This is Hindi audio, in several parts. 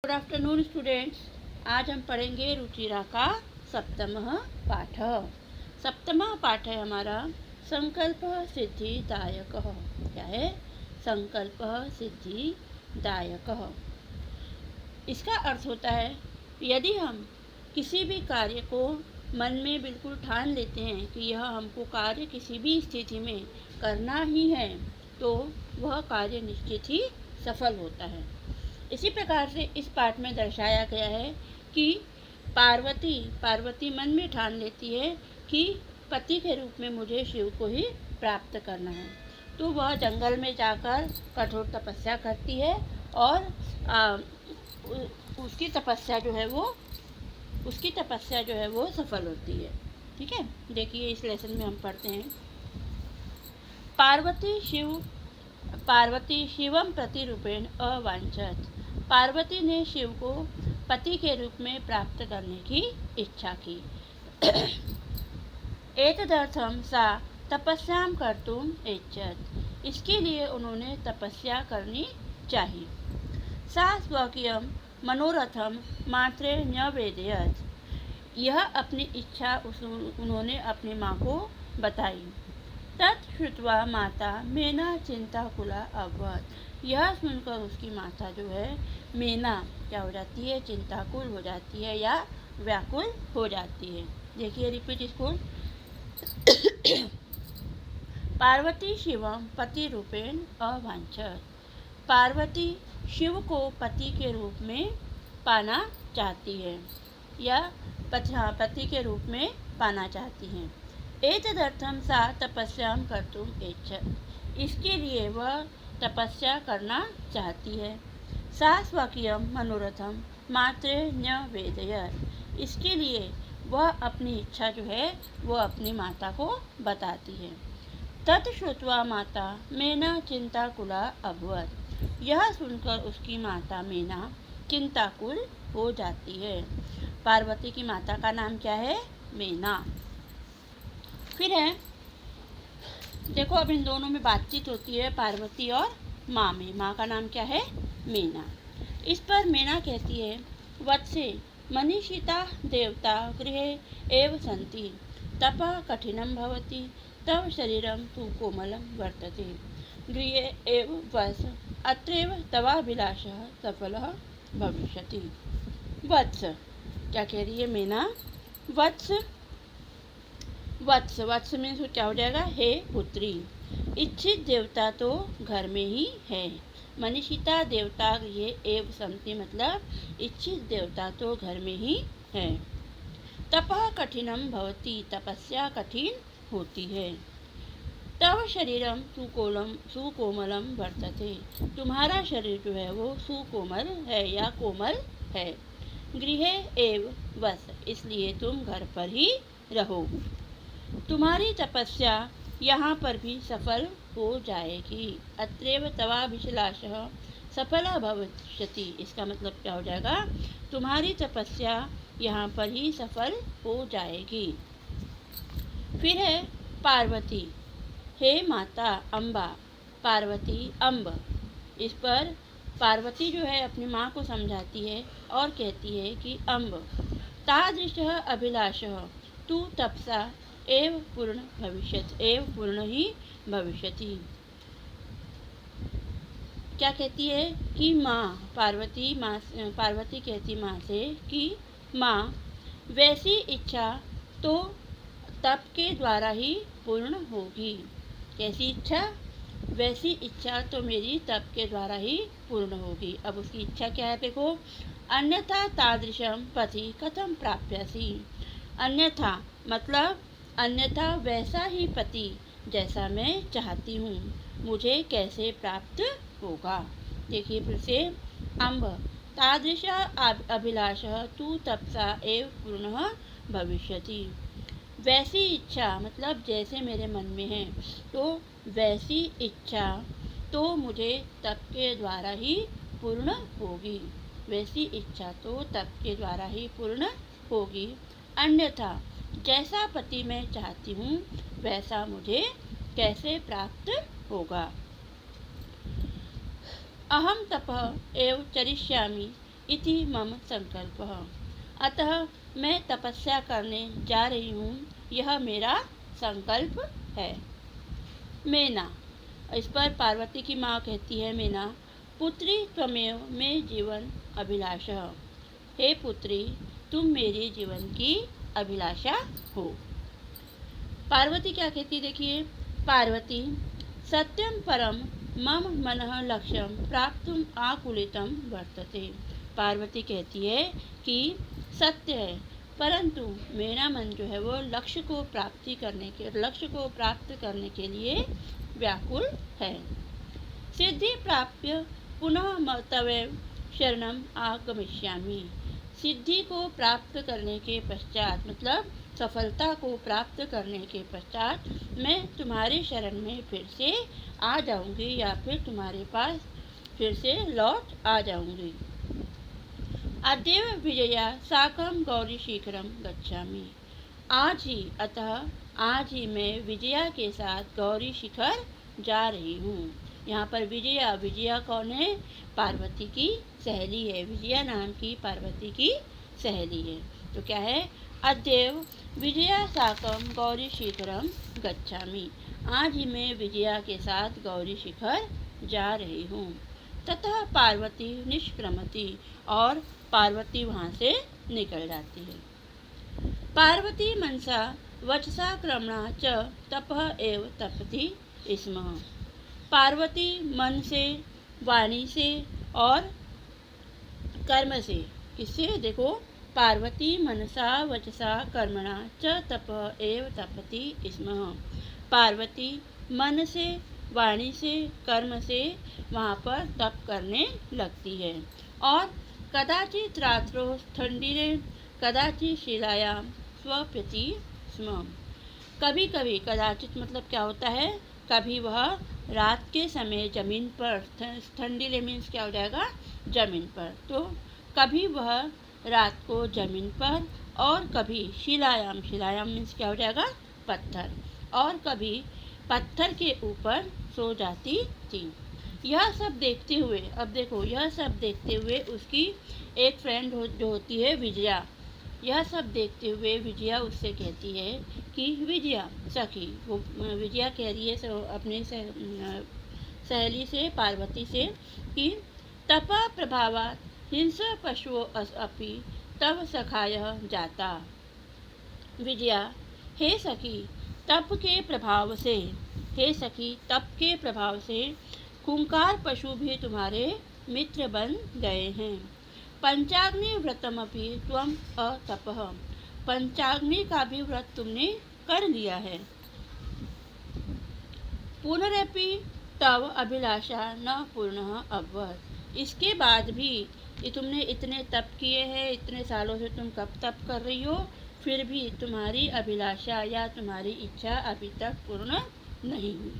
Good afternoon students. आज हम पढ़ेंगे रुचिरा का सप्तमः पाठ। सप्तमः पाठ है हमारा संकल्प सिद्धिदायक। क्या है? संकल्प सिद्धिदायक। इसका अर्थ होता है यदि हम किसी भी कार्य को मन में बिल्कुल ठान लेते हैं कि यह हमको कार्य किसी भी स्थिति में करना ही है, तो वह कार्य निश्चित ही सफल होता है। इसी प्रकार से इस पाठ में दर्शाया गया है कि पार्वती मन में ठान लेती है कि पति के रूप में मुझे शिव को ही प्राप्त करना है, तो वह जंगल में जाकर कठोर तपस्या करती है और उसकी तपस्या जो है वो सफल होती है। ठीक है, देखिए इस लेसन में हम पढ़ते हैं। पार्वती शिवम प्रतिरूपेण अवांछत। पार्वती ने शिव को पति के रूप में प्राप्त करने की इच्छा की। एतदर्थम सा तपस्याम कर्तुम इच्छत। इसके लिए उन्होंने तपस्या करनी चाहिए। सा स्वकीयम मनोरथम मात्रे न्यवेदयत। यह अपनी इच्छा उन्होंने अपनी माँ को बताई। तत्श्रुत्वा माता मेना चिंताकुला अभवत। यह सुनकर उसकी माता जो है मेना क्या हो जाती है? चिंताकुल हो जाती है या व्याकुल हो जाती है। देखिए रिपीट इसको। पार्वती शिवम पति रूपेण अवांछत। पार्वती शिव को पति के रूप में पाना चाहती है या पति के रूप में पाना चाहती हैं। एतदर्थम सा तपस्याम कर्तुम इच्छत। इसके लिए वह तपस्या करना चाहती है। सा स्वकीयम मनोरथम मात्रे न्यवेदयत। इसके लिए वह अपनी इच्छा जो है वो अपनी माता को बताती है। तत्श्रुत्वा माता मेना चिंताकुला अभवत। यह सुनकर उसकी माता मेना चिंताकुल हो जाती है। पार्वती की माता का नाम क्या है? मेना। फिर है, देखो अब इन दोनों में बातचीत होती है पार्वती और माँ में। माँ का नाम क्या है? मेना। इस पर मेना कहती है, वत्से मनीषिता देवता गृहे एव सन्ति तपः कठिनं भवति तव शरीरं तु कोमलं वर्तते गृहे एव वस अत्रैव तवाभिलाषः सफलः भविष्यति। वत्स क्या कह रही है मेना? वत्स मीन्स क्या हो जाएगा? हे पुत्री। इच्छित देवता तो घर में ही है। मनीषिता देवता ये एव सन्ति मतलब इच्छित देवता तो घर में ही है। तपः कठिनम भवति। तपस्या कठिन होती है। तव शरीरम सुकोमलम वर्तते। तुम्हारा शरीर जो है वो सुकोमल है या कोमल है। गृहे एव वस। इसलिए तुम घर पर ही रहो। तुम्हारी तपस्या यहाँ पर भी सफल हो जाएगी। अत्रैव तवाभिलाषः सफला भविष्यति। इसका मतलब क्या हो जाएगा? तुम्हारी तपस्या यहाँ पर ही सफल हो जाएगी। फिर है पार्वती। हे माता अम्बा। पार्वती अम्ब। इस पर पार्वती जो है अपनी माँ को समझाती है और कहती है कि अम्ब तादृशः अभिलाषः तू तपसा एव पूर्ण ही भविष्यति। क्या कहती है कि पार्वती कहती माँ से कि माँ वैसी इच्छा तो तप के द्वारा ही पूर्ण होगी। कैसी इच्छा? वैसी इच्छा तो मेरी तप के द्वारा ही पूर्ण होगी। अब उसकी इच्छा क्या है? देखो, अन्यथा तादृशम पति कथम प्राप्यसि। अन्यथा मतलब अन्यथा वैसा ही पति जैसा मैं चाहती हूँ मुझे कैसे प्राप्त होगा। देखिए फिर से। अम्ब तादृश अभिलाषः तू तपसा एव पूर्णः भविष्यति। वैसी इच्छा मतलब जैसे मेरे मन में है, तो वैसी इच्छा तो मुझे तप के द्वारा ही पूर्ण होगी। वैसी इच्छा तो तप के द्वारा ही पूर्ण होगी। अन्यथा जैसा पति मैं चाहती हूँ वैसा मुझे कैसे प्राप्त होगा। अहम तपः एव चरिष्यामि इति मम संकल्पः। अतः मैं तपस्या करने जा रही हूँ, यह मेरा संकल्प है। मेना, इस पर पार्वती की माँ कहती है, मेना पुत्री त्वमेव मे जीवन अभिलाषः। हे पुत्री, तुम मेरे जीवन की अभिलाषा हो। पार्वती क्या कहती, देखिए, पार्वती सत्यम परम मम मनः लक्ष्यम प्राप्तुम आकुलितम वर्तते। पार्वती कहती है कि सत्य है, परंतु मेरा मन जो है वो लक्ष्य को प्राप्त करने के लिए व्याकुल है। सिद्धि प्राप्य पुनः तवेव शरणम आगमिष्यामि। सिद्धि को प्राप्त करने के पश्चात, मतलब सफलता को प्राप्त करने के पश्चात, मैं तुम्हारे शरण में फिर से आ जाऊंगी, या फिर तुम्हारे पास फिर से लौट आ जाऊंगी। अद्यैव विजया साकं गौरी शीघ्रं गच्छामि। आज ही, अतः आज ही मैं विजया के साथ गौरी शिखर जा रही हूँ। यहाँ पर विजया, विजया कौन है? पार्वती की सहेली है। विजया नाम की पार्वती की सहेली है। तो क्या है? अद्यैव विजया साकं गौरी शिखरम गच्छामि। आज ही मैं विजया के साथ गौरी शिखर जा रही हूँ। तथा पार्वती निष्क्रमति, और पार्वती वहाँ से निकल जाती है। पार्वती मनसा वचसा क्रमणा च तपः एव तपति स्म। पार्वती मन से, वाणी से और कर्म से, किससे? देखो, पार्वती मनसा वचसा कर्मणा च तपः एव तपति स्म। पार्वती मन से, वाणी से, कर्म से वहाँ पर तप करने लगती है। और कदाचित रात्रो ठंडीरे कदाचित शिलायाम स्वप्यति स्म। कभी कभी, कदाचित मतलब क्या होता है? कभी वह रात के समय जमीन पर, ठंडीले मीन्स क्या हो जाएगा? जमीन पर। तो कभी वह रात को जमीन पर, और कभी शिलायाम, शिलायाम मीन्स क्या हो जाएगा? पत्थर। और कभी पत्थर के ऊपर सो जाती थी। यह सब देखते हुए, अब देखो, यह सब देखते हुए उसकी एक फ्रेंड जो होती है विजया, यह सब देखते हुए विजया उससे कहती है कि विजया सखी, वो विजया कह रही है अपनी सहेली से, पार्वती से, कि तपा प्रभावात् हिंस पशुओ अपि तव सखायः जाता। विजया, हे सखी, तप के प्रभाव से, हे सखी, तप के प्रभाव से खूंखार पशु भी तुम्हारे मित्र बन गए हैं। पंचाग्नि व्रतमपि त्वम अतपः। पंचाग्नि का भी व्रत तुमने कर लिया है। पुनरपि तव अभिलाषा न पूर्ण अभवत्। इसके बाद भी, ये तुमने इतने तप किए हैं, इतने सालों से तुम कब तप कर रही हो, फिर भी तुम्हारी अभिलाषा या तुम्हारी इच्छा अभी तक पूर्ण नहीं हुई।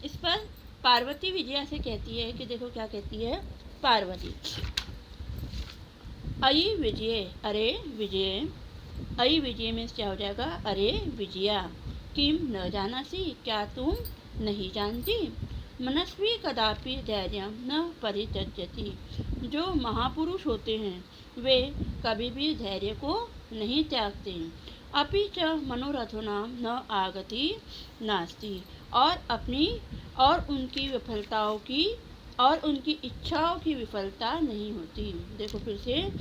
इस पर पार्वती विजया से कहती है कि देखो क्या कहती है पार्वती, अयि विजय, अरे विजय, अयि विजय में क्या हो जाएगा? अरे विजया, किम न जानासी, क्या तुम नहीं जानती? मनस्वी कदापि धैर्य न परित्यजति। जो महापुरुष होते हैं वे कभी भी धैर्य को नहीं त्यागते। अपि च मनोरथोनाम न आगति नास्ति। और उनकी विफलताओं की, और उनकी इच्छाओं की विफलता नहीं होती। देखो फिर से,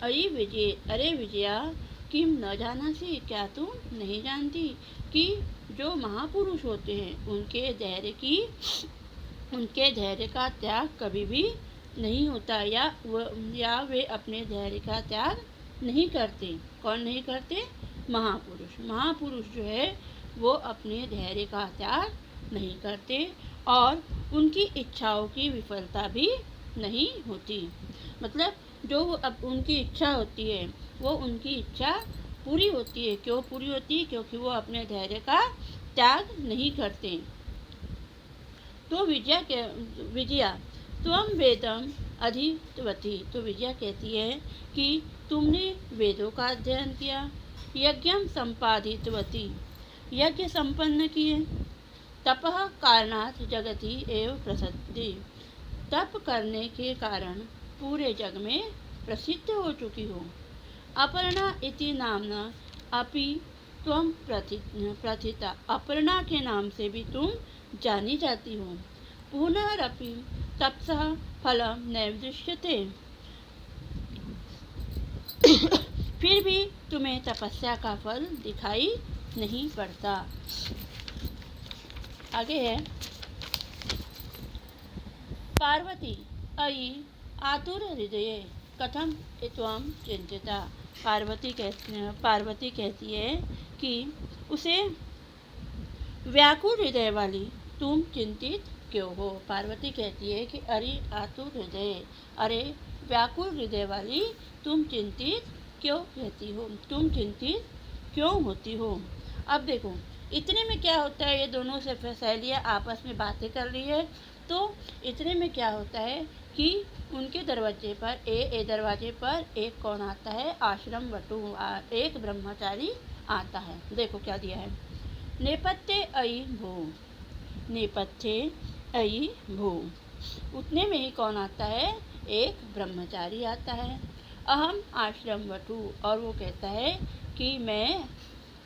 अयि विजय, अरे विजया, किम न जानासी, क्या तुम नहीं जानती कि जो महापुरुष होते हैं उनके धैर्य का त्याग कभी भी नहीं होता, या वे अपने धैर्य का त्याग नहीं करते। कौन नहीं करते? महापुरुष। महापुरुष जो है वो अपने धैर्य का त्याग नहीं करते, और उनकी इच्छाओं की विफलता भी नहीं होती। मतलब जो अब उनकी इच्छा होती है वो उनकी इच्छा पूरी होती है। क्यों पूरी होती है? क्योंकि वो अपने धैर्य का त्याग नहीं करते। तो विजया त्वम वेदम अधिवती। तो विजया कहती है कि तुमने वेदों का अध्ययन किया, यज्ञम संपादितवती, यज्ञ संपन्न किए, तपः कारणात् जगति एव प्रसिद्धि। तप करने के कारण पूरे जग में प्रसिद्ध हो चुकी हो। अपर्णा इति नामना अपि त्वं प्रथिता, अपर्णा के नाम से भी तुम जानी जाती हो। पुनरपि तपसः फलं नैव दृश्यते, फिर भी तुम्हें तपस्या का फल दिखाई नहीं पड़ता। आगे है पार्वती अयि आतुर हृदये कथम त्वं चिंतिता। पार्वती कहती है कि उसे व्याकुल हृदय वाली तुम चिंतित क्यों हो। पार्वती कहती है कि अरे आतुर हृदय, अरे व्याकुल हृदय वाली तुम चिंतित क्यों रहती हो, तुम चिंतित क्यों होती हो। अब देखो इतने में क्या होता है, ये दोनों से सहेलियाँ आपस में बातें कर रही है। तो इतने में क्या होता है कि उनके दरवाजे पर एक कौन आता है, आश्रम वटु, एक ब्रह्मचारी आता है। देखो क्या दिया है, नेपथ्ये अयि भो, नेपथ्ये अयि भो। उतने में ही कौन आता है, एक ब्रह्मचारी आता है। अहम आश्रम वटु, और वो कहता है कि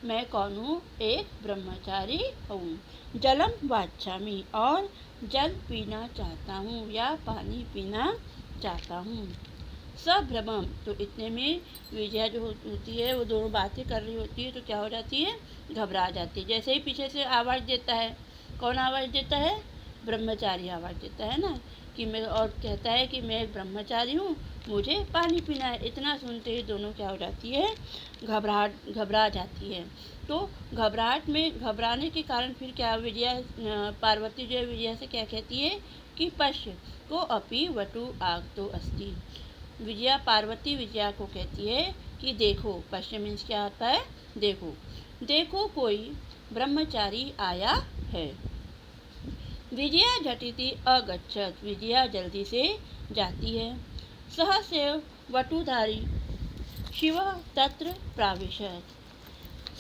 मैं कौन हूँ, एक ब्रह्मचारी हूँ। जलम वाच्छामि, और जल पीना चाहता हूँ या पानी पीना चाहता हूँ। सभ्रमम, तो इतने में विजया जो होती है वो दोनों बातें कर रही होती है, तो क्या हो जाती है, घबरा जाती है। जैसे ही पीछे से आवाज़ देता है, कौन आवाज़ देता है, ब्रह्मचारी आवाज़ देता है ना, कि मैं, और कहता है कि मैं एक ब्रह्मचारी हूँ, मुझे पानी पीना है। इतना सुनते ही दोनों क्या हो जाती है, घबरा जाती है। तो घबराने के कारण फिर क्या, पार्वती जो है विजया से क्या कहती है कि पश्य को अपि वटु आगतो अस्ति। पार्वती विजया को कहती है कि देखो, पश्य मीन्स क्या आता है, देखो कोई ब्रह्मचारी आया है। विजया झटिति अगच्छत, विजया जल्दी से जाती है। सहसेव वटुधारी शिव तत्र प्राविशत,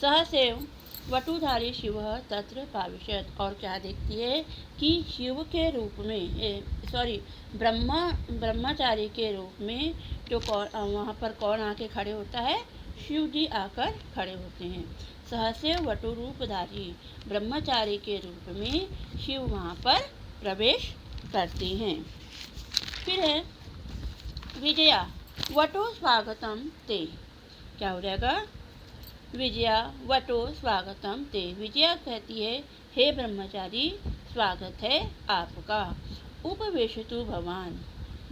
सहसेव वटुधारी शिव तत्र प्राविशत, और क्या देखती है कि शिव के रूप में, ब्रह्मचारी के रूप में जो वहाँ पर कौन आके खड़े होता है, शिव जी आकर खड़े होते हैं। सहसेव वटु रूपधारी, ब्रह्मचारी के रूप में शिव वहाँ पर प्रवेश करते हैं। फिर है विजया वटो स्वागतम ते, क्या हो जाएगा, विजया वटो स्वागतम ते। विजया कहती है, हे ब्रह्मचारी, स्वागत है आपका। उपवेशतु भवान,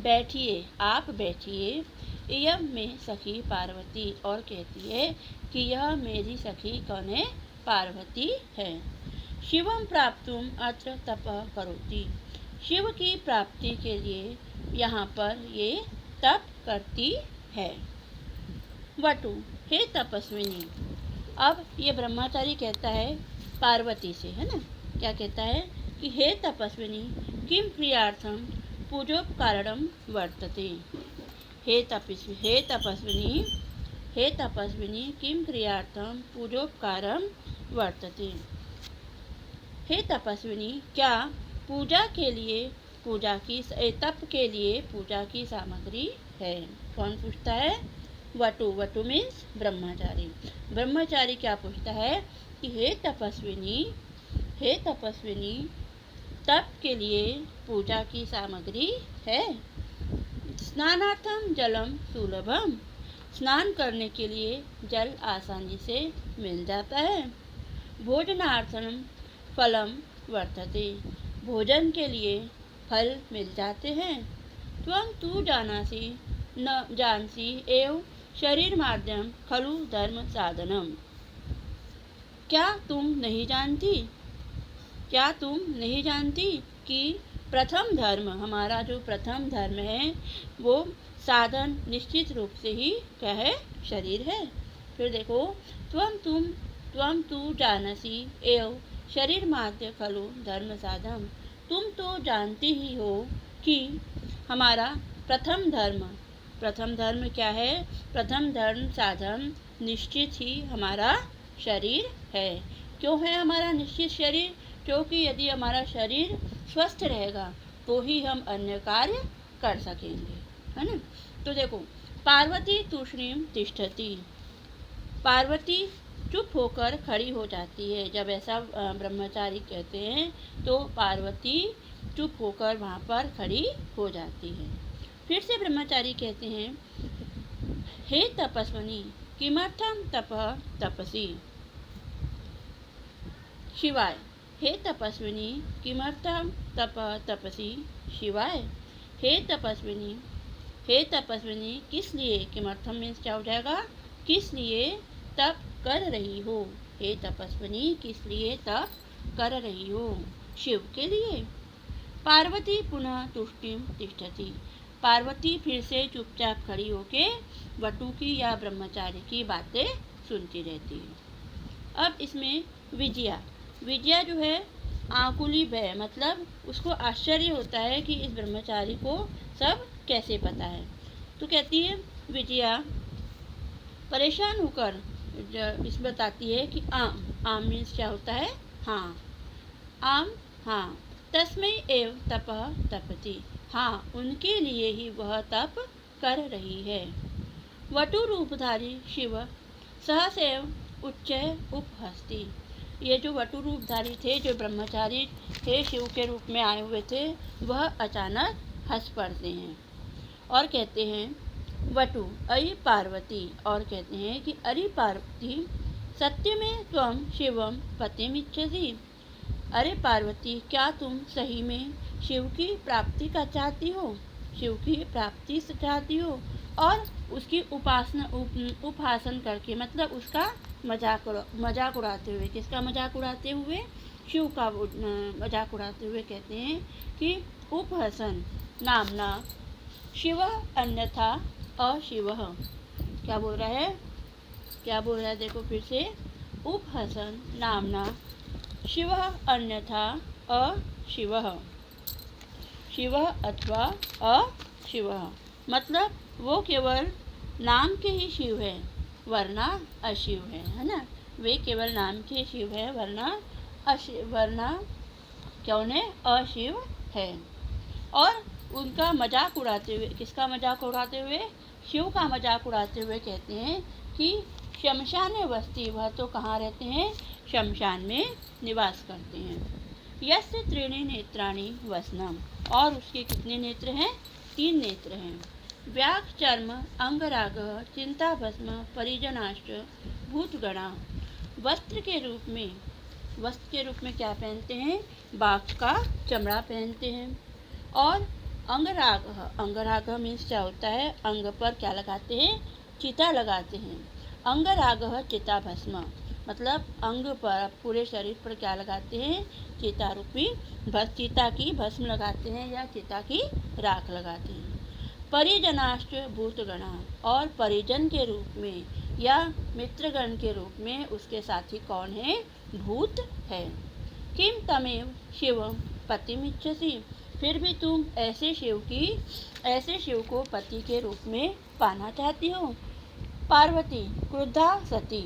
बैठिए, आप बैठिए। इयं में सखी पार्वती, और कहती है कि यह मेरी सखी कौन है, पार्वती है। शिवम प्राप्तुम अत्र तपः करोति, शिव की प्राप्ति के लिए यहाँ पर ये तप करती है। वटु, हे तपस्विनी, अब ये ब्रह्मचारी कहता है पार्वती से, है ना, क्या कहता है कि हे तपस्विनी, किम क्रियार्थम पूजोपकारणम वर्तते। हे तपस्विनी किम क्रियार्थम पूजोपकारम वर्तते। हे तपस्विनी, क्या पूजा के लिए तप के लिए पूजा की सामग्री है। कौन पूछता है, वटु मीन्स ब्रह्मचारी। ब्रह्मचारी क्या पूछता है कि हे तपस्विनी, तप के लिए पूजा की सामग्री है। स्नानार्थम जलम सुलभम, स्नान करने के लिए जल आसानी से मिल जाता है। भोजनार्थम फलम वर्तते, भोजन के लिए फल मिल जाते हैं। त्वं तु जानासि न जानसी एव शरीर माध्यम खलु धर्म साधनम, क्या तुम नहीं जानती कि प्रथम धर्म, हमारा जो प्रथम धर्म है वो साधन निश्चित रूप से ही क्या है, शरीर है। फिर देखो, त्वं तु जानसी एव शरीर माध्य खलु धर्म साधन, तुम तो जानती ही हो कि हमारा प्रथम धर्म क्या है, प्रथम धर्म साधन निश्चित ही हमारा शरीर है। क्यों है हमारा निश्चित शरीर, क्योंकि यदि हमारा शरीर स्वस्थ रहेगा तो ही हम अन्य कार्य कर सकेंगे। है ना। तो देखो, पार्वती तूष्णीम तिष्ठति, पार्वती चुप होकर खड़ी हो जाती है। जब ऐसा ब्रह्मचारी कहते हैं तो पार्वती चुप होकर वहाँ पर खड़ी हो जाती है। फिर से ब्रह्मचारी कहते हैं, हे तपस्विनी किमर्थम तपः तपसी, शिवाय। हे तपस्विनी किमर्थम तपः तपसी, शिवाय। हे तपस्विनी, हे तपस्विनी किस लिए, किमर्थम मीन्स क्या हो जाएगा, किस लिए तप कर रही हो। हे तपस्विनी किस लिए तप कर रही हो, शिव के लिए। पार्वती पुनः तुष्टिम तिष्ठति, पार्वती फिर से चुपचाप खड़ी होके वटु की या ब्रह्मचारी की बातें सुनती रहती है। अब इसमें विजया, विजया जो है आकुली भय, मतलब उसको आश्चर्य होता है कि इस ब्रह्मचारी को सब कैसे पता है। तो कहती है विजया परेशान होकर इस बताती है कि आम, आम मीन्स क्या होता है, हाँ, आम, हाँ, तस्मै एव तपः तपति, हाँ, उनके लिए ही वह तप कर रही है। वटु रूपधारी शिव सहसैव उच्चैः उपहसति, ये जो वटु रूपधारी थे, जो ब्रह्मचारी थे, शिव के रूप में आए हुए थे, वह अचानक हंस पड़ते हैं और कहते हैं वटु अयि पार्वती, और कहते हैं कि अरे पार्वती सत्य में त्वं शिवम पतिमिच्छसि, अरे पार्वती क्या तुम सही में शिव की प्राप्ति का चाहती हो, शिव की प्राप्ति से चाहती हो, और उसकी उपासना उपहासन करके, मतलब उसका मजाक उड़ाते हुए, किसका मजाक उड़ाते हुए, शिव का मजाक उड़ाते हुए कहते हैं कि उपहसन नामना शिव अन्यथा अशिवः, क्या बोल रहा है, क्या बोल रहा है, देखो फिर से, उपहसन नामना शिव अन्यथा अशिवः, शिव अथवा अशिवः, मतलब वो केवल नाम के ही शिव है वरना अशिव है ना। वे केवल नाम के शिव है वरना वरना क्यों ने अशिव है। और उनका मजाक उड़ाते हुए, किसका मजाक उड़ाते हुए, शिव का मजाक उड़ाते हुए कहते हैं कि शमशान वस्ती, वह तो कहाँ रहते हैं, शमशान में निवास करते हैं। यस्य त्रीणि नेत्राणि वसनम, और उसके कितने नेत्र हैं, 3 नेत्र हैं। व्याघ चर्म अंगराग चिंता भस्म परिजनाश्च भूतगणा, वस्त्र के रूप में क्या पहनते हैं, बाघ का चमड़ा पहनते हैं। और अंगराग, अंगराग मीन्स क्या होता है, अंग पर क्या लगाते हैं, चिता लगाते हैं। अंगराग चिता भस्म, मतलब अंग पर, पूरे शरीर पर क्या लगाते हैं, चिता रूपी चिता की भस्म लगाते हैं या चिता की राख लगाते हैं। परिजनाश्च भूतगणा, और परिजन के रूप में या मित्रगण के रूप में उसके साथी कौन है, भूत है। किम तमेव शिवम पतिमिच्छसि, फिर भी तुम ऐसे शिव को पति के रूप में पाना चाहती हो। पार्वती क्रुद्धा सती,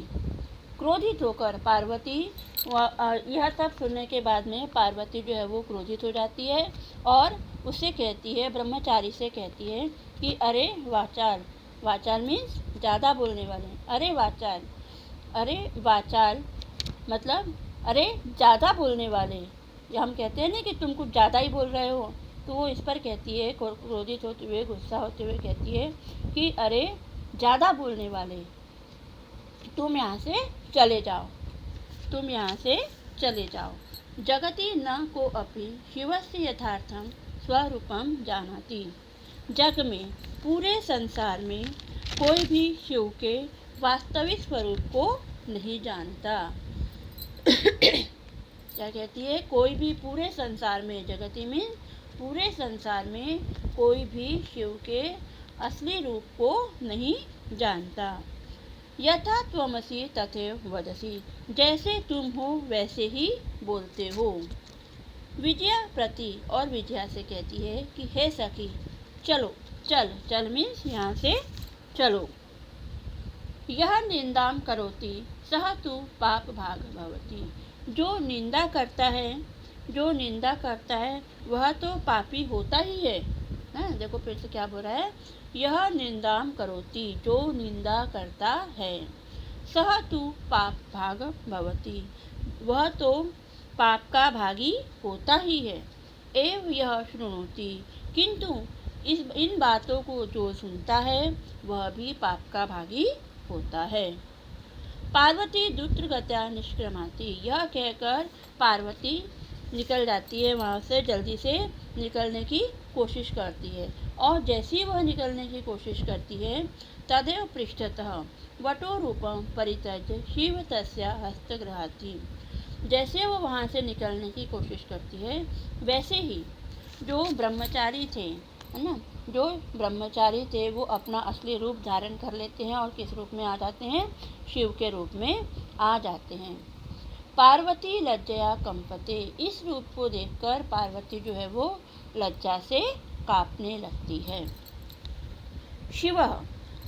क्रोधित होकर पार्वती, यह सब सुनने के बाद में पार्वती जो है वो क्रोधित हो जाती है और उससे कहती है, ब्रह्मचारी से कहती है कि अरे वाचाल, वाचाल मीन्स ज़्यादा बोलने वाले, अरे वाचाल, अरे वाचाल मतलब अरे ज़्यादा बोलने वाले, या हम कहते हैं ना कि तुम कुछ ज़्यादा ही बोल रहे हो, तो वो इस पर कहती है, क्रोधित होते हुए, गुस्सा होते हुए कहती है कि अरे ज़्यादा बोलने वाले, तुम यहाँ से चले जाओ, तुम यहाँ से चले जाओ। जगति न को अपि शिवस्य यथार्थम स्वरूपम जानाति, जग में, पूरे संसार में कोई भी शिव के वास्तविक स्वरूप को नहीं जानता। क्या कहती है, कोई भी पूरे संसार में, जगति में पूरे संसार में कोई भी शिव के असली रूप को नहीं जानता। यथा त्वमसि तथैव वदसि, जैसे तुम हो वैसे ही बोलते हो। विजया प्रति, और विजया से कहती है कि हे सखी चलो, चल, चल मीन्स यहाँ से चलो। यह निंदाम करोति सह तु पाप भाग भवति, जो निंदा करता है, जो निंदा करता है वह तो पापी होता ही है, है। देखो फिर से क्या बोल रहा है, यह निंदाम करोति, जो निंदा करता है, सह तु पाप भाग भवति, वह तो पाप का भागी होता ही है। एव यह शृणोति, किंतु इन बातों को जो सुनता है वह भी पाप का भागी होता है। पार्वती द्रुतगत्या निष्क्रमाति, यह कहकर पार्वती निकल जाती है, वहाँ से जल्दी से निकलने की कोशिश करती है। और जैसी वह निकलने की कोशिश करती है, तदेव पृष्ठतः वटो रूपम परित्यज्य शिव तस्या हस्तगृहाति, जैसे वो वहाँ से निकलने की कोशिश करती है, वैसे ही जो ब्रह्मचारी थे, है ना, जो ब्रह्मचारी थे वो अपना असली रूप धारण कर लेते हैं और किस रूप में आ जाते हैं, शिव के रूप में आ जाते हैं। पार्वती लज्जया कंपते, इस रूप को देखकर पार्वती जो है वो लज्जा से कांपने लगती है। शिव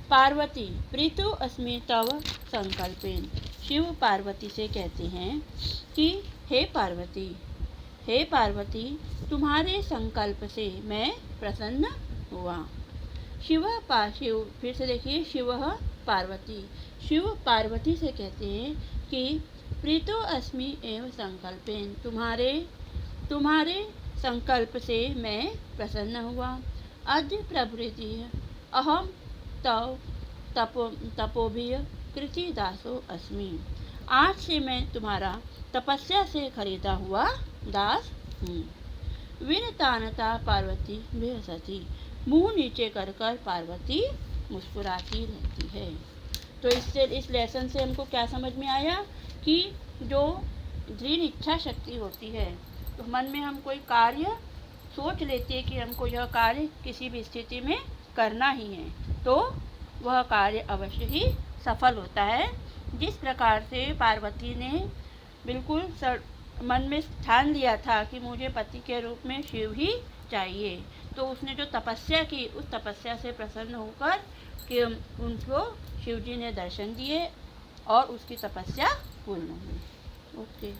पार्वती प्रीतो अस्मि तव संकल्पेन, शिव पार्वती से कहते हैं कि हे पार्वती तुम्हारे संकल्प से मैं प्रसन्न हुआ। शिव फिर से देखिए, शिव पार्वती से कहते हैं कि प्रीतो अस्मि एव संकल्पेन, तुम्हारे संकल्प से मैं प्रसन्न हुआ। अद्य प्रभृति अहम तव तपोभिः कृति दासो अस्मि, आज से मैं तुम्हारा तपस्या से खरीदा हुआ दास हूँ। विनतानता पार्वती विहसति, मुंह नीचे कर पार्वती मुस्कुराती रहती है। तो इस लेसन से हमको क्या समझ में आया कि जो दृढ़ इच्छा शक्ति होती है, तो मन में हम कोई कार्य सोच लेते हैं कि हमको यह कार्य किसी भी स्थिति में करना ही है, तो वह कार्य अवश्य ही सफल होता है। जिस प्रकार से पार्वती ने बिल्कुल मन में ठान लिया था कि मुझे पति के रूप में शिव ही चाहिए, तो उसने जो तपस्या की, उस तपस्या से प्रसन्न होकर कि उनको शिव जी ने दर्शन दिए और उसकी तपस्या पूर्ण हुई। ओके।